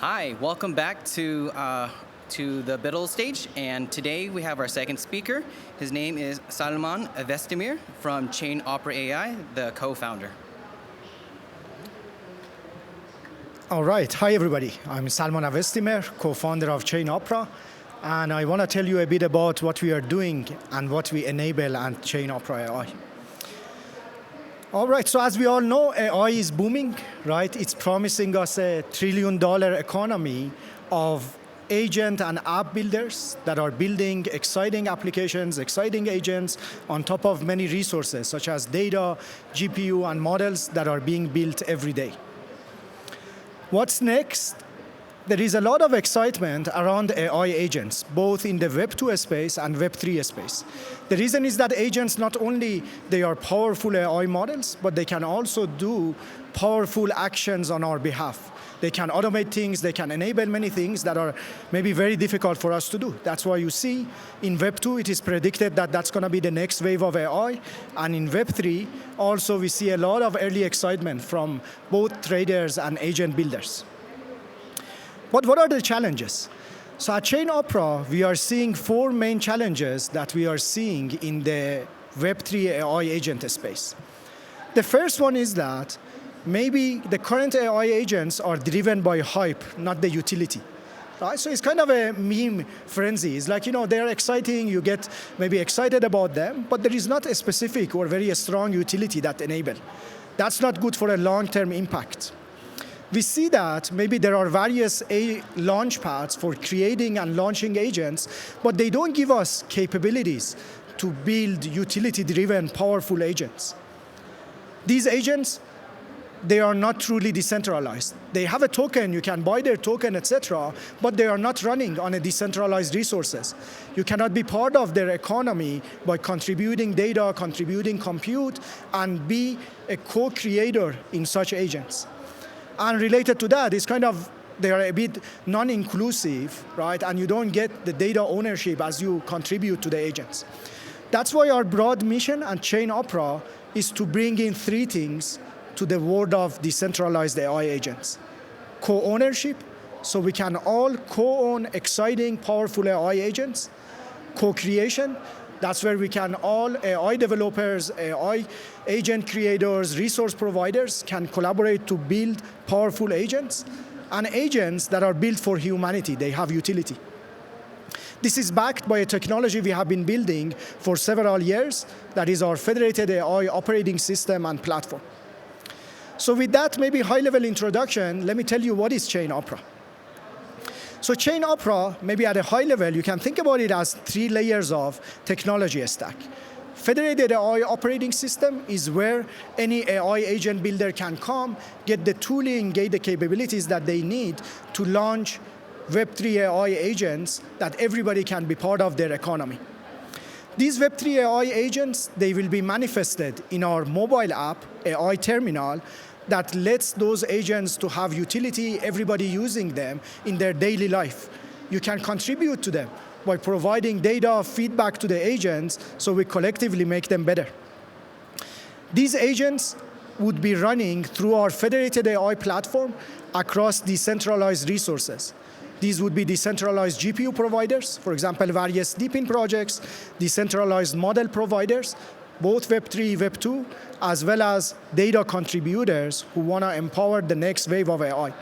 Hi, welcome back to the Biddle stage, and today we have our second speaker. His name is Salman Avestimehr from ChainOpera AI, the co-founder. All right, hi everybody. I'm Salman Avestimehr, co-founder of ChainOpera, and I want to tell you a bit about what we are doing and what we enable at ChainOpera AI. All right, so as we all know, AI is booming, right? It's promising us a $1 trillion economy of agent and app builders that are building exciting applications, exciting agents on top of many resources, such as data, GPU, and models that are being built every day. What's next? There is a lot of excitement around AI agents, both in the Web 2 space and Web 3 space. The reason is that agents, not only they are powerful AI models, but they can also do powerful actions on our behalf. They can automate things, they can enable many things that are maybe very difficult for us to do. That's why you see in Web 2, it is predicted that that's going to be the next wave of AI. And in Web 3, also we see a lot of early excitement from both traders and agent builders. But what are the challenges? So at ChainOpera, we are seeing 4 main challenges that we are seeing in the Web3 AI agent space. The first one is that maybe the current AI agents are driven by hype, not the utility. Right? So it's kind of a meme frenzy. It's like, they're exciting, you get maybe excited about them, but there is not a specific or very strong utility that enable. That's not good for a long-term impact. We see that maybe there are various launch pads for creating and launching agents, but they don't give us capabilities to build utility-driven, powerful agents. These agents, they are not truly decentralized. They have a token, you can buy their token, etc., but they are not running on a decentralized resources. You cannot be part of their economy by contributing data, contributing compute, and be a co-creator in such agents. And related to that is they are a bit non-inclusive, right? And you don't get the data ownership as you contribute to the agents. That's why our broad mission at ChainOpera is to bring in 3 things to the world of decentralized AI agents. Co-ownership, so we can all co-own exciting, powerful AI agents. Co-creation, that's where we can all, AI developers, AI agent creators, resource providers can collaborate to build powerful agents. And agents that are built for humanity, they have utility. This is backed by a technology we have been building for several years. That is our federated AI operating system and platform. So with that maybe high-level introduction, let me tell you what is ChainOpera. So ChainOpera, maybe at a high level, you can think about it as 3 layers of technology stack. Federated AI operating system is where any AI agent builder can come, get the tooling, get the capabilities that they need to launch Web3 AI agents that everybody can be part of their economy. These Web3 AI agents, they will be manifested in our mobile app, AI terminal, that lets those agents to have utility, everybody using them in their daily life. You can contribute to them by providing data, feedback to the agents, so we collectively make them better. These agents would be running through our federated AI platform across decentralized resources. These would be decentralized GPU providers, for example, various deepin projects, decentralized model providers, both Web3, Web 2, as well as data contributors who want to empower the next wave of AI.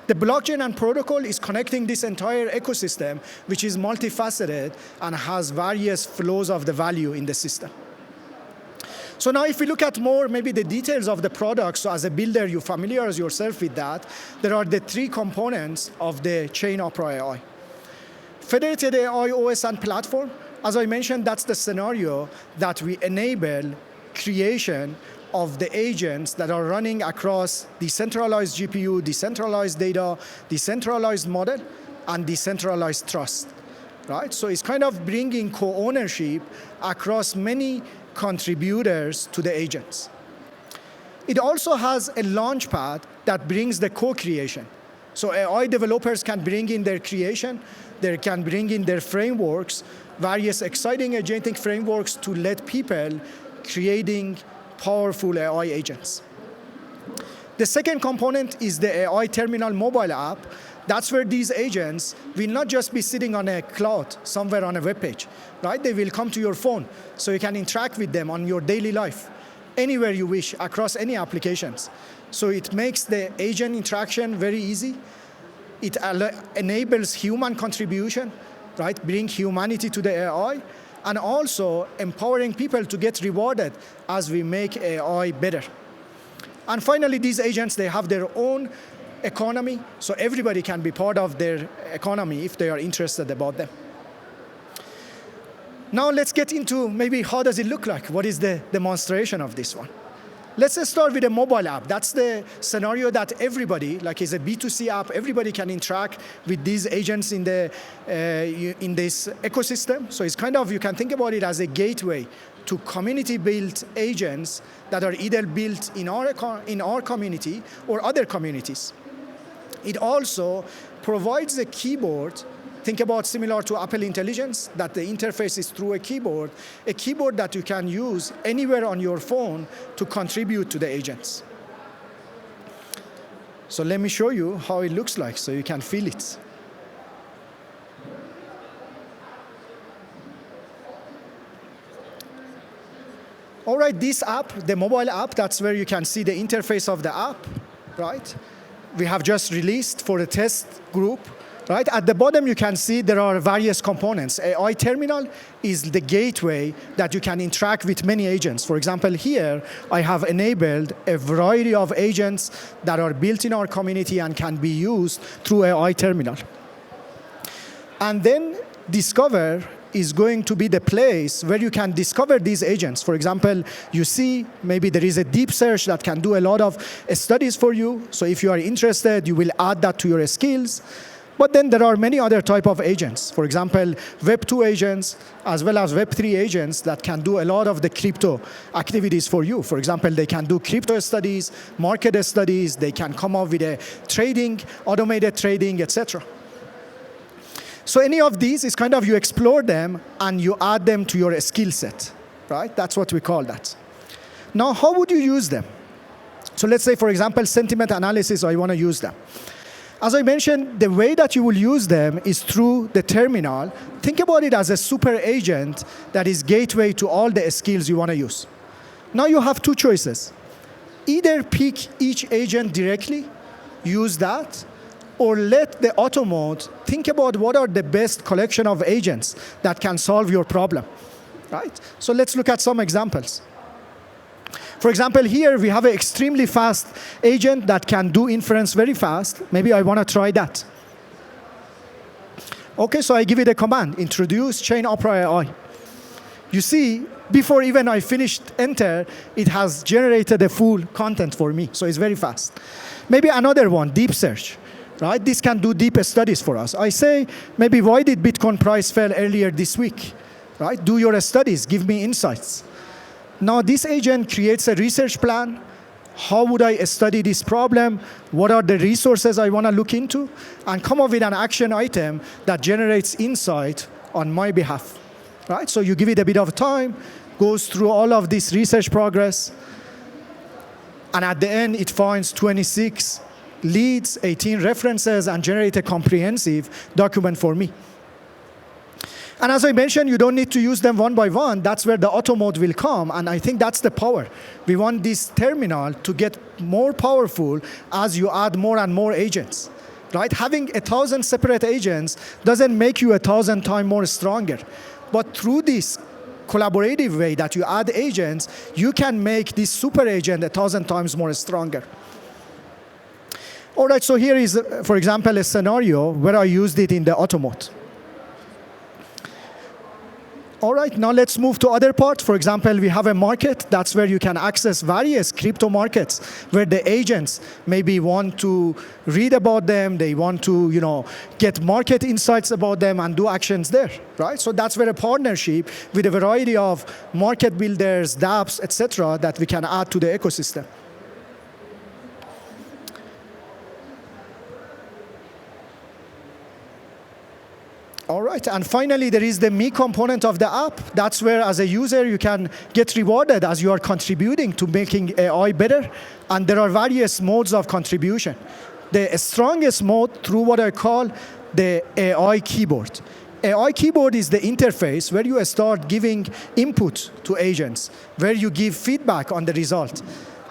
The blockchain and protocol is connecting this entire ecosystem, which is multifaceted and has various flows of the value in the system. So now if we look at more maybe the details of the product, so as a builder, you familiarize yourself with that, there are the 3 components of the ChainOpera AI. Federated AI OS and platform, as I mentioned, that's the scenario that we enable creation of the agents that are running across decentralized GPU, decentralized data, decentralized model, and decentralized trust, right? So it's bringing co-ownership across many contributors to the agents. It also has a launchpad that brings the co-creation. So AI developers can bring in their creation, they can bring in their frameworks, various exciting agentic frameworks to let people creating powerful AI agents. The second component is the AI terminal mobile app. That's where these agents will not just be sitting on a cloud somewhere on a web page, right? They will come to your phone, so you can interact with them on your daily life, anywhere you wish, across any applications. So it makes the agent interaction very easy. It enables human contribution, right? Bring humanity to the AI, and also empowering people to get rewarded as we make AI better. And finally, these agents, they have their own economy, so everybody can be part of their economy if they are interested about them. Now let's get into maybe how does it look like? What is the demonstration of this one? Let's start with a mobile app. That's the scenario that everybody, like it's a B2C app, everybody can interact with these agents in this ecosystem. So it's kind of, you can think about it as a gateway to community-built agents that are either built in our community or other communities. It also provides a keyboard. Think about similar to Apple Intelligence, that the interface is through a keyboard that you can use anywhere on your phone to contribute to the agents. So let me show you how it looks like so you can feel it. All right, this app, the mobile app, that's where you can see the interface of the app, right? We have just released for a test group. Right? At the bottom, you can see there are various components. AI terminal is the gateway that you can interact with many agents. For example, here, I have enabled a variety of agents that are built in our community and can be used through AI terminal. And then Discover is going to be the place where you can discover these agents. For example, you see maybe there is a deep search that can do a lot of studies for you. So if you are interested, you will add that to your skills. But then there are many other type of agents. For example, Web 2 agents, as well as Web 3 agents that can do a lot of the crypto activities for you. For example, they can do crypto studies, market studies, they can come up with a trading, automated trading, etc. So any of these is kind of you explore them and you add them to your skill set, right? That's what we call that. Now, how would you use them? So let's say, for example, sentiment analysis, I want to use them. As I mentioned, the way that you will use them is through the terminal. Think about it as a super agent that is gateway to all the skills you want to use. Now you have two choices. Either pick each agent directly, use that, or let the auto mode think about what are the best collection of agents that can solve your problem, right? So let's look at some examples. For example, here we have an extremely fast agent that can do inference very fast. Maybe I want to try that. Okay, so I give it a command, introduce ChainOpera AI. You see, before even I finished enter, it has generated the full content for me, so it's very fast. Maybe another one, deep search, right? This can do deep studies for us. I say, maybe why did Bitcoin price fell earlier this week, right? Do your studies, give me insights. Now this agent creates a research plan. How would I study this problem? What are the resources I want to look into? And come up with an action item that generates insight on my behalf, right? So you give it a bit of time, goes through all of this research progress, and at the end it finds 26 leads, 18 references, and generate a comprehensive document for me. And as I mentioned, you don't need to use them one by one. That's where the auto mode will come, and I think that's the power. We want this terminal to get more powerful as you add more and more agents, right? Having 1,000 separate agents doesn't make you 1,000 times more stronger. But through this collaborative way that you add agents, you can make this super agent 1,000 times more stronger. All right, so here is, for example, a scenario where I used it in the auto mode. All right, now let's move to other part. For example, we have a market. That's where you can access various crypto markets where the agents maybe want to read about them. They want to, get market insights about them and do actions there, right? So that's where a partnership with a variety of market builders, dApps, etc., that we can add to the ecosystem. All right. right, and finally, there is the me component of the app. That's where, as a user, you can get rewarded as you are contributing to making AI better. And there are various modes of contribution. The strongest mode through what I call the AI keyboard. AI keyboard is the interface where you start giving input to agents, where you give feedback on the result.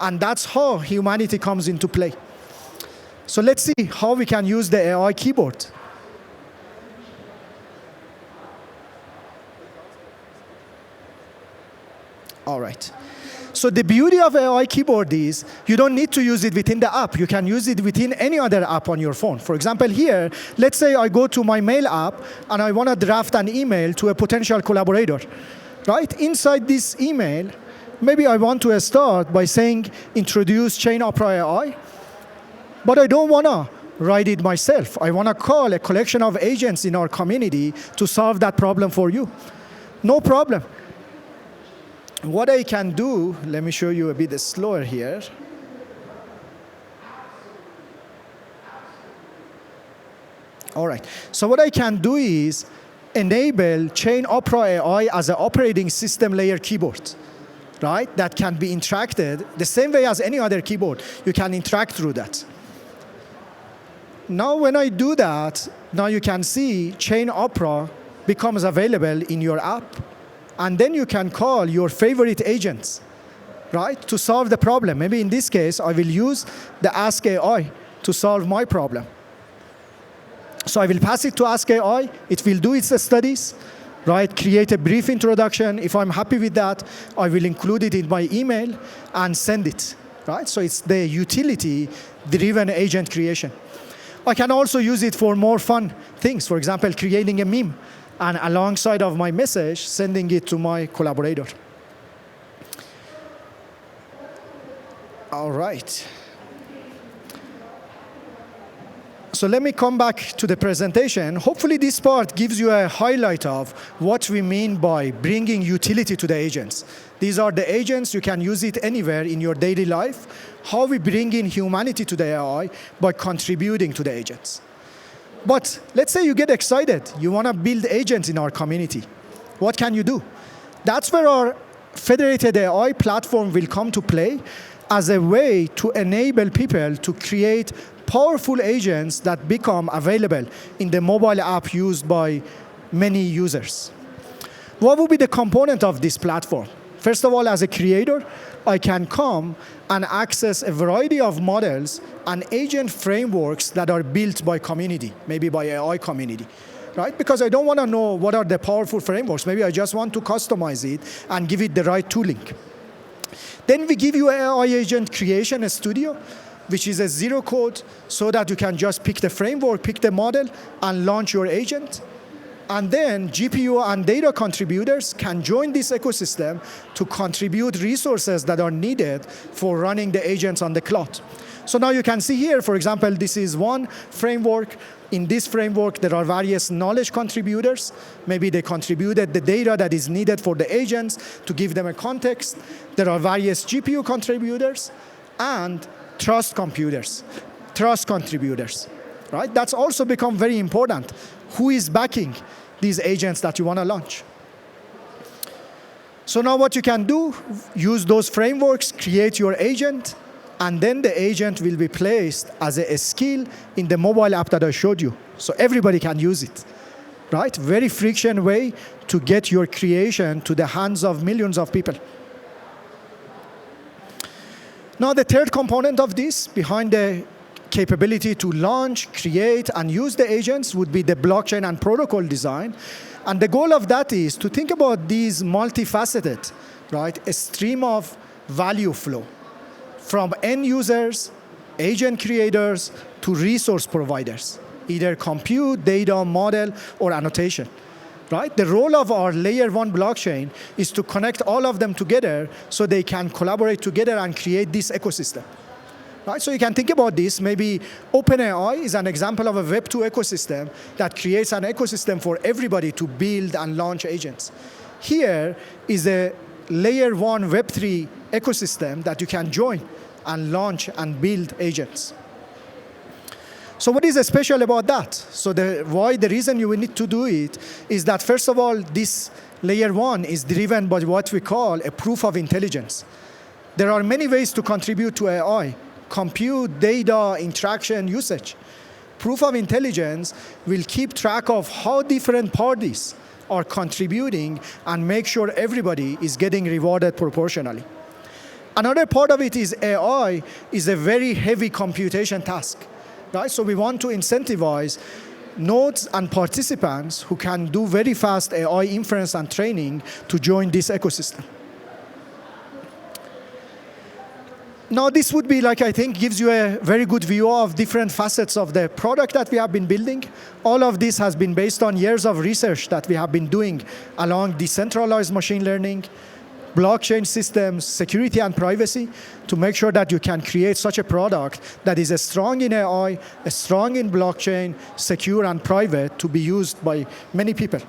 And that's how humanity comes into play. So let's see how we can use the AI keyboard. All right. So the beauty of AI keyboard is you don't need to use it within the app. You can use it within any other app on your phone. For example, here, let's say I go to my mail app and I want to draft an email to a potential collaborator. Right? Inside this email, maybe I want to start by saying, introduce ChainOpera AI, but I don't want to write it myself. I want to call a collection of agents in our community to solve that problem for you. No problem. What I can do, let me show you a bit slower here. All right, so what I can do is enable ChainOpera AI as an operating system layer keyboard, right? That can be interacted the same way as any other keyboard. You can interact through that. Now when I do that, now you can see ChainOpera becomes available in your app. And then you can call your favorite agents, right, to solve the problem. Maybe in this case, I will use the Ask AI to solve my problem. So I will pass it to Ask AI. It will do its studies, right, create a brief introduction. If I'm happy with that, I will include it in my email and send it, right? So it's the utility-driven agent creation. I can also use it for more fun things. For example, creating a meme, and alongside of my message, sending it to my collaborator. All right. So let me come back to the presentation. Hopefully this part gives you a highlight of what we mean by bringing utility to the agents. These are the agents. You can use it anywhere in your daily life. How we bring in humanity to the AI by contributing to the agents. But let's say you get excited. You want to build agents in our community. What can you do? That's where our federated AI platform will come to play as a way to enable people to create powerful agents that become available in the mobile app used by many users. What will be the component of this platform? First of all, as a creator, I can come and access a variety of models and agent frameworks that are built by community, maybe by AI community, right? Because I don't want to know what are the powerful frameworks. Maybe I just want to customize it and give it the right tooling. Then we give you AI agent creation studio, which is a zero code, so that you can just pick the framework, pick the model, and launch your agent. And then GPU and data contributors can join this ecosystem to contribute resources that are needed for running the agents on the cloud. So now you can see here, for example, this is one framework. In this framework, there are various knowledge contributors. Maybe they contributed the data that is needed for the agents to give them a context. There are various GPU contributors and trust contributors, right? That's also become very important. Who is backing these agents that you want to launch? So now what you can do, use those frameworks, create your agent, and then the agent will be placed as a skill in the mobile app that I showed you. So everybody can use it, right? Very friction way to get your creation to the hands of millions of people. Now the third component of this, behind the capability to launch, create, and use the agents, would be the blockchain and protocol design. And the goal of that is to think about these multifaceted, right, a stream of value flow from end users, agent creators, to resource providers, either compute, data, model, or annotation. Right? The role of our layer 1 blockchain is to connect all of them together so they can collaborate together and create this ecosystem. Right? So you can think about this. Maybe OpenAI is an example of a Web 2 ecosystem that creates an ecosystem for everybody to build and launch agents. Here is a layer 1 Web 3 ecosystem that you can join and launch and build agents. So what is special about that? So the reason you will need to do it is that, first of all, this layer 1 is driven by what we call a proof of intelligence. There are many ways to contribute to AI: compute, data, interaction, usage. Proof of intelligence will keep track of how different parties are contributing and make sure everybody is getting rewarded proportionally. Another part of it is AI is a very heavy computation task. Right? So we want to incentivize nodes and participants who can do very fast AI inference and training to join this ecosystem. Now, this would be, I think, gives you a very good view of different facets of the product that we have been building. All of this has been based on years of research that we have been doing along decentralized machine learning, blockchain systems, security and privacy, to make sure that you can create such a product that is strong in AI, strong in blockchain, secure and private, to be used by many people.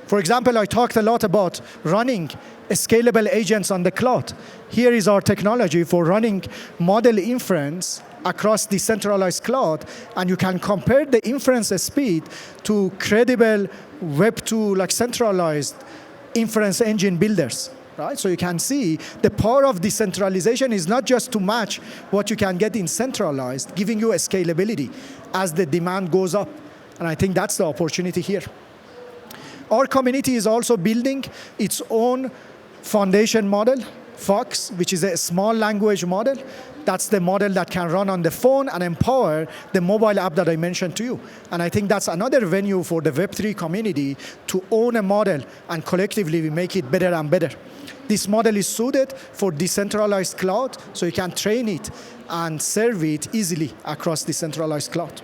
For example, I talked a lot about running scalable agents on the cloud. Here is our technology for running model inference across decentralized cloud, and you can compare the inference speed to credible Web2, centralized inference engine builders, right? So you can see the power of decentralization is not just to match what you can get in centralized, giving you a scalability as the demand goes up. And I think that's the opportunity here. Our community is also building its own foundation model, Fox, which is a small language model. That's the model that can run on the phone and empower the mobile app that I mentioned to you. And I think that's another venue for the Web3 community to own a model, and collectively we make it better and better. This model is suited for decentralized cloud, so you can train it and serve it easily across decentralized cloud.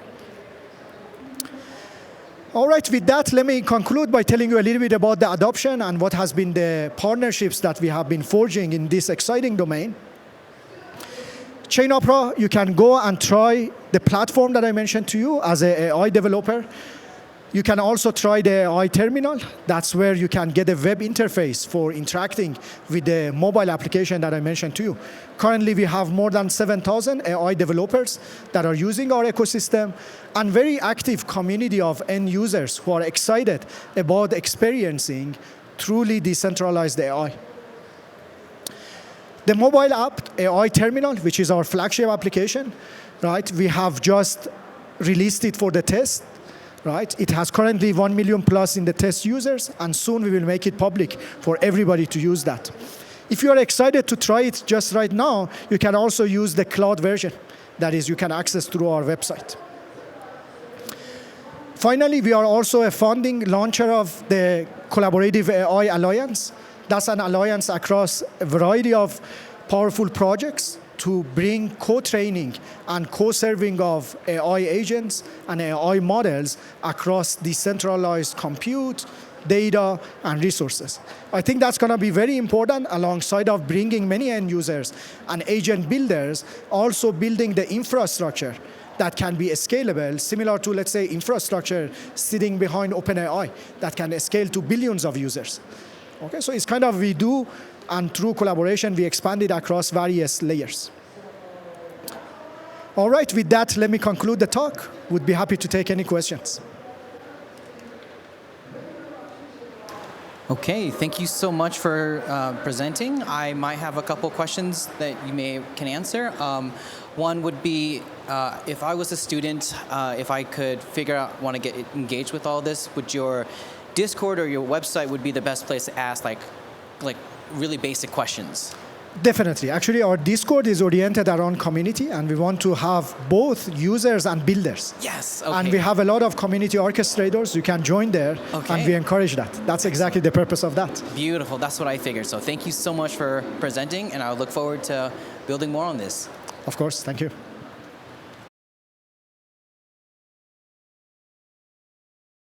All right, with that, let me conclude by telling you a little bit about the adoption and what has been the partnerships that we have been forging in this exciting domain. ChainOpera, you can go and try the platform that I mentioned to you as an AI developer. You can also try the AI terminal. That's where you can get a web interface for interacting with the mobile application that I mentioned to you. Currently, we have more than 7,000 AI developers that are using our ecosystem, and very active community of end users who are excited about experiencing truly decentralized AI. The mobile app, AI Terminal, which is our flagship application, right? We have just released it for the test, right? It has currently 1 million plus in the test users, and soon we will make it public for everybody to use that. If you are excited to try it just right now, you can also use the cloud version. That is, you can access through our website. Finally, we are also a founding launcher of the Collaborative AI Alliance. That's an alliance across a variety of powerful projects to bring co-training and co-serving of AI agents and AI models across decentralized compute, data, and resources. I think that's going to be very important, alongside of bringing many end users and agent builders, also building the infrastructure that can be scalable, similar to, let's say, infrastructure sitting behind OpenAI that can scale to billions of users. Okay, so it's kind of we do, and through collaboration, we expand it across various layers. All right, with that, let me conclude the talk. Would be happy to take any questions. Okay, thank you so much for presenting. I might have a couple questions that you can answer. One would be, if I was a student, if I could figure out, want to get engaged with all this, would your Discord or your website would be the best place to ask like really basic questions? Definitely. Actually, our Discord is oriented around community, and we want to have both users and builders. Yes, okay. And we have a lot of community orchestrators. You can join there, okay. And we encourage that. That's exactly the purpose of that. Beautiful. That's what I figured. So thank you so much for presenting, and I look forward to building more on this. Of course. Thank you.